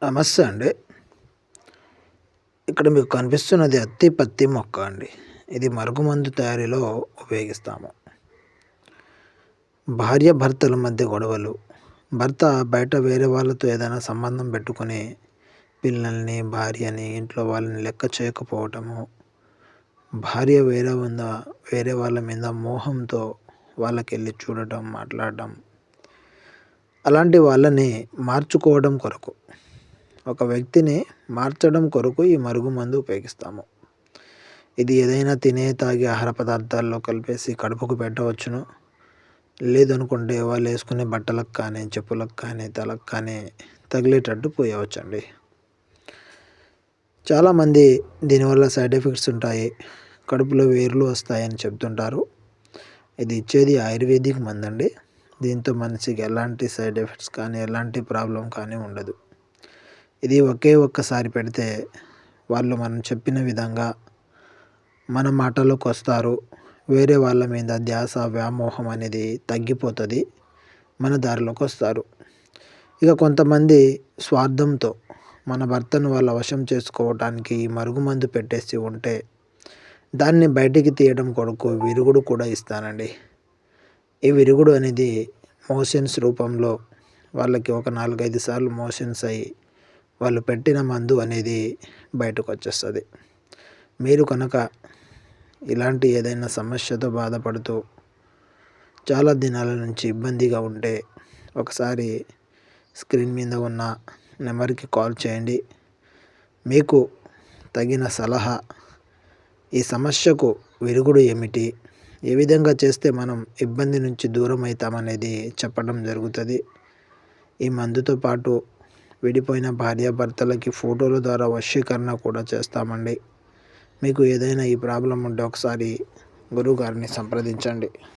నమస్తే అండి. ఇక్కడ మీకు కనిపిస్తున్నది అత్తి పత్తి మొక్క అండి. ఇది మరుగుమందు తయారీలో ఉపయోగిస్తాము. భార్యాభర్తల మధ్య గొడవలు, భర్త బయట వేరే వాళ్ళతో ఏదైనా సంబంధం పెట్టుకొని పిల్లల్ని, భార్యని, ఇంట్లో వాళ్ళని లెక్క చేయకపోవటము, భార్య వేరే వాళ్ళ మీద మోహంతో వాళ్ళకెళ్ళి చూడటం, మాట్లాడటం, అలాంటి వాళ్ళని మార్చుకోవడం కొరకు, ఒక వ్యక్తిని మార్చడం కొరకు ఈ మరుగుమందు ఉపయోగిస్తాము. ఇది ఏదైనా తినే, తాగే ఆహార పదార్థాల్లో కలిపేసి కడుపుకు పెట్టవచ్చును. లేదనుకుంటే వాళ్ళు వేసుకునే బట్టలకు కానీ, చెప్పులకు కానీ, తలకు కానీ తగిలేటట్టు పోయవచ్చండి. చాలామంది దీనివల్ల సైడ్ ఎఫెక్ట్స్ ఉంటాయి, కడుపులో వేర్లు వస్తాయని చెప్తుంటారు. ఇది ఇచ్చేది ఆయుర్వేదిక్ మందండి. దీంతో మనిషికి ఎలాంటి సైడ్ ఎఫెక్ట్స్ కానీ, ఎలాంటి ప్రాబ్లం కానీ ఉండదు. ఇది ఒక్కసారి పెడితే వాళ్ళు మనం చెప్పిన విధంగా మన మాటలోకి వస్తారు. వేరే వాళ్ళ మీద ధ్యాస, వ్యామోహం అనేది తగ్గిపోతుంది. మన దారిలోకి వస్తారు. ఇక కొంతమంది స్వార్థంతో మన భర్తను వాళ్ళ వశం చేసుకోవటానికి మరుగుమందు పెట్టేసి ఉంటే దాన్ని బయటికి తీయడం కొరకు విరుగుడు కూడా ఇస్తానండి. ఈ విరుగుడు అనేది మోషన్స్ రూపంలో వాళ్ళకి ఒక 4-5 సార్లు మోషన్స్ అయ్యి వాళ్ళు పెట్టిన మందు అనేది బయటకు వచ్చేస్తుంది. మీరు కనుక ఇలాంటి ఏదైనా సమస్యతో బాధపడుతూ చాలా దినాల నుంచి ఇబ్బందిగా ఉంటే ఒకసారి స్క్రీన్ మీద ఉన్న నెంబర్కి కాల్ చేయండి. మీకు తగిన సలహా, ఈ సమస్యకు విరుగుడు ఏమిటి, ఏ విధంగా చేస్తే మనం ఇబ్బంది నుంచి దూరం అవుతామనేది చెప్పడం జరుగుతుంది. ఈ మందుతో పాటు విడిపోయిన భార్యాభర్తలకి ఫోటోల ద్వారా వశీకరణ కూడా చేస్తామండి. మీకు ఏదైనా ఈ ప్రాబ్లం ఉంటే ఒకసారి గురువుగారిని సంప్రదించండి.